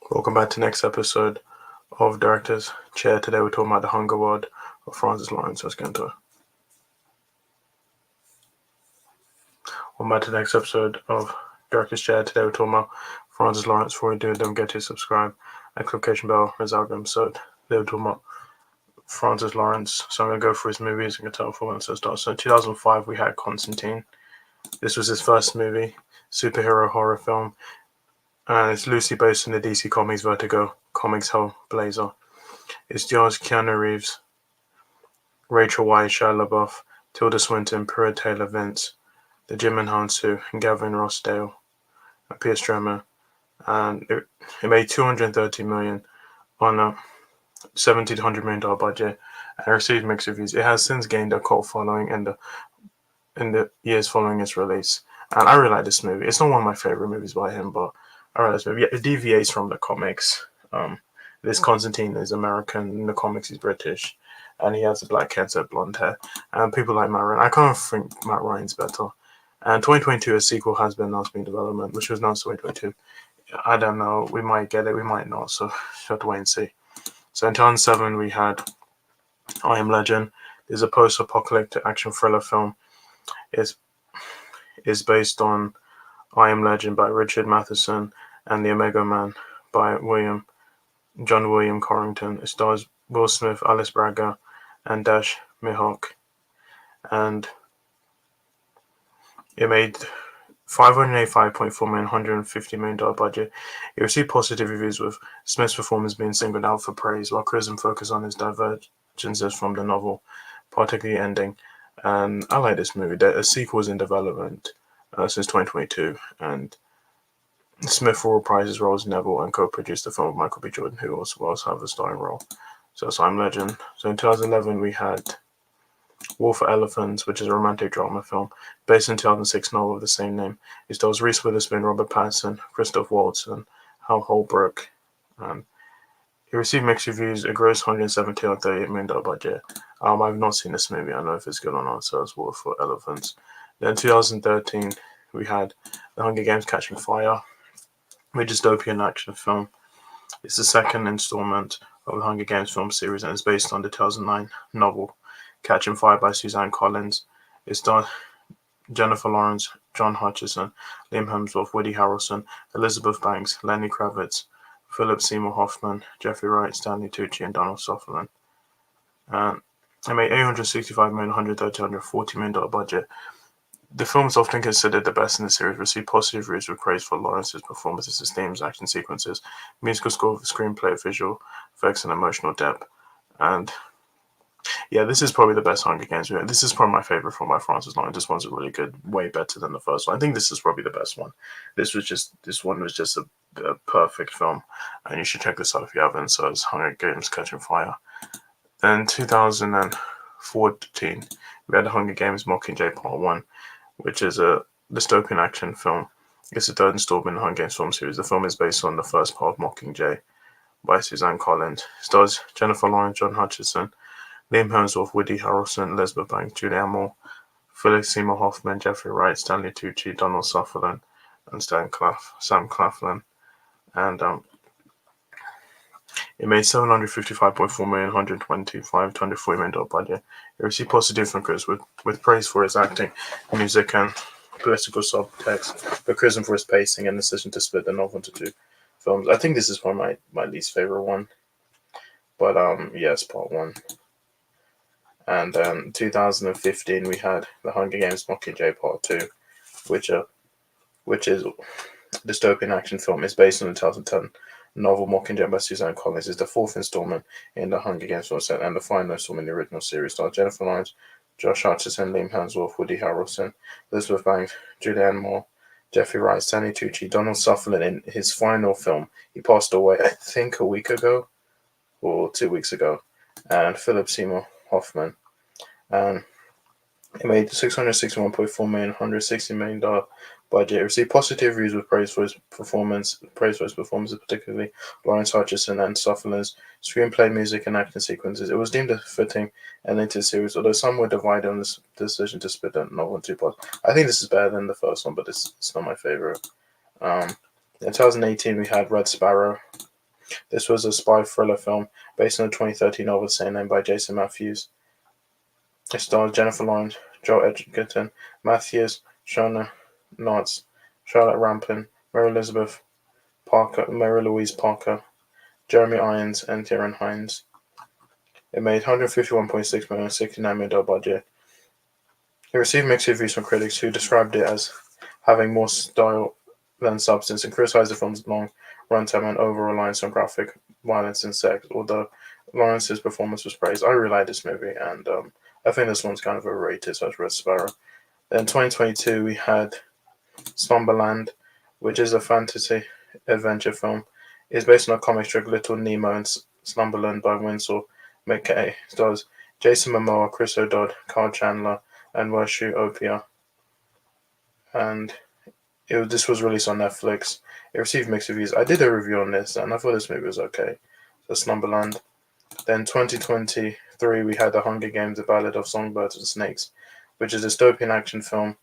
Welcome back to the next episode of Director's Chair. Today we're talking about The Hunger World of Francis Lawrence. Let's get into it. Welcome back to the next episode of Director's Chair. Today we're talking about Francis Lawrence. Before we do, don't forget to subscribe and notification bell for his episode. Today we're talking about Francis Lawrence. So I'm going to go through his movies and get to performance and start. So in 2005 we had Constantine. This was his first movie, superhero horror film. And it's loosely based on the DC Comics Vertigo Comics Hellblazer. It stars Keanu Reeves, Rachel Weisz, Shia LaBeouf, Tilda Swinton, Pruitt Taylor Vince, the Djimon Hounsou, Gavin Rossdale, and Pierce Tremor. And it made $230 million on a $70 to $100 million budget and received mixed reviews. It has since gained a cult following in the years following its release. And I really like this movie. It's not one of my favorite movies by him, but I really like this movie. It deviates from the comics. This Constantine is American, in the comics he's British, and he has a black hair, blonde hair. And people like Matt Ryan. I kind of think Matt Ryan's better. And 2022, a sequel has been announced in development, which was announced in 2022. I don't know. We might get it, we might not. So you have to wait and see. So in 2007, we had I Am Legend. It's a post-apocalyptic action thriller film. It's based on I Am Legend by Richard Matheson and The Omega Man by John William Corrington. It stars Will Smith, Alice Braga, and Dash Mihok. And it made $585.4 million, $150 million budget. It received positive reviews, with Smith's performance being singled out for praise, while criticism focused on his divergences from the novel, particularly ending. And I like this movie. A sequel is in development since 2022, and Smith will reprise his role as Neville and co-produced the film with Michael B. Jordan, who also have a starring role. So that's I'm Legend. So in 2011 we had War for Elephants, which is a romantic drama film based on the 2006 novel of the same name. It stars Reese Witherspoon, Robert Pattinson, Christoph Waltz, and Hal Holbrook. It received mixed reviews, a gross $170 million budget. I've not seen this movie. I don't know if it's good or not, so it's War for Elephants. Then in 2013, we had The Hunger Games Catching Fire, a dystopian action film. It's the second installment of the Hunger Games film series and is based on the 2009 novel Catching Fire by Suzanne Collins. It stars Jennifer Lawrence, John Hutchison, Liam Hemsworth, Woody Harrelson, Elizabeth Banks, Lenny Kravitz, Philip Seymour Hoffman, Jeffrey Wright, Stanley Tucci, and Donald Sutherland. It made $865 million, $140 million budget. The film is often considered the best in the series, received positive reviews with praise for Lawrence's performances, his themes, action sequences, musical score, screenplay, visual effects, and emotional depth. And yeah, this is probably the best Hunger Games movie. This is probably my favorite film by Francis Lawrence. This one's really good, way better than the first one. I think this is probably the best one. This one was just a perfect film, and you should check this out if you haven't. So it's Hunger Games Catching Fire. Then 2014, we had The Hunger Games Mockingjay Part 1, which is a dystopian action film. It's the third installment in the Hunger Games film series. The film is based on the first part of Mockingjay by Suzanne Collins. It stars Jennifer Lawrence, John Hutchison, Liam Hemsworth, Woody Harrelson, Elizabeth Banks, Julianne Moore, Philip Seymour Hoffman, Jeffrey Wright, Stanley Tucci, Donald Sutherland, and Sam Claflin. And it made $755.4 million, $125 to $140 million budget. It received positive from critics with praise for its acting, music, and political subtext, but criticism for its pacing and decision to split the novel into two films. I think this is one of my least favorite one. But yes, Part 1. And then 2015 we had The Hunger Games Mockingjay Part 2, which is a dystopian action film. It's based on the 2010 novel Mockingjay by Suzanne Collins. It's the fourth installment in the Hunger Games film set and the final installment in the original series. Stars Jennifer Lawrence, Josh Hutcherson, Liam Hemsworth, Woody Harrelson, Elizabeth Banks, Julianne Moore, Jeffrey Wright, Stanley Tucci, Donald Sutherland in his final film. He passed away, I think, a week ago or 2 weeks ago. And Philip Seymour Hoffman. And it made $661.4 million, $160 million budget. It received positive reviews with praise for his performances, particularly Lawrence Hutchison and Sutherland's screenplay, music, and acting sequences. It was deemed a fitting ending to the series, although some were divided on the decision to split the novel in two parts. I think this is better than the first one, but it's not my favorite. In 2018, we had Red Sparrow, This was a spy thriller film based on the 2013 novel of the same name by Jason Matthews. It stars Jennifer Lawrence, Joel Edgerton, Matthews, Shona Knotts, Charlotte Rampling, Mary Louise Parker, Jeremy Irons, and Ciarán Hinds. It made $151.6 million, $69 million budget. It received mixed reviews from critics who described it as having more style than substance and criticized the film's long runtime and over-reliance on graphic violence and sex, although Lawrence's performance was praised. I really like this movie, and I think this one's kind of overrated, so it's Red Sparrow. Then in 2022, we had Slumberland, which is a fantasy adventure film. It's based on a comic strip Little Nemo and Slumberland by Winsor McKay. It stars Jason Momoa, Chris O'Dowd, Kyle Chandler, and Worshu Opia. And this was released on Netflix. It received mixed reviews. I did a review on this, and I thought this movie was okay. So Slumberland. Then 2023, we had The Hunger Games: The Ballad of Songbirds and Snakes, which is a dystopian action film.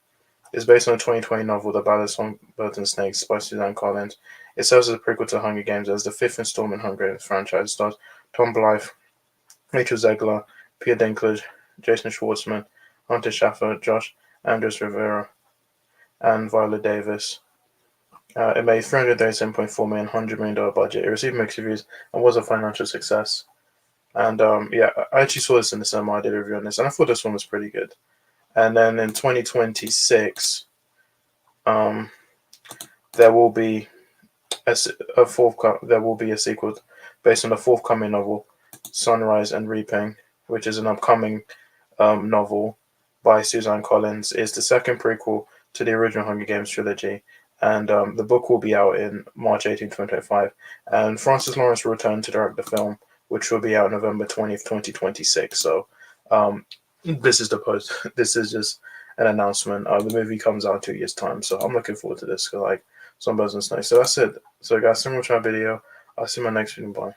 It's based on a 2020 novel, The Ballad of Songbirds and Snakes, by Suzanne Collins. It serves as a prequel to The Hunger Games as the fifth installment in Hunger Games franchise. It stars Tom Blythe, Rachel Zegler, Peter Dinklage, Jason Schwartzman, Hunter Schafer, Josh Andres Rivera, and Viola Davis. It made $337.4 million, $100 million budget. It received mixed reviews and was a financial success. And I actually saw this in the cinema. I did a review on this, and I thought this one was pretty good. And then in 2026, there will be a sequel based on the forthcoming novel, Sunrise and Reaping, which is an upcoming novel by Suzanne Collins. It's the second prequel to the original Hunger Games trilogy, and the book will be out in March 18, 2025. And Francis Lawrence will return to direct the film, which will be out November 20th, 2026. So this is just an announcement. The movie comes out in 2 years' time, so I'm looking forward to this. Like Sunbirds and Snakes. So that's it. So guys, so much for our video. I'll see you in my next video. Bye.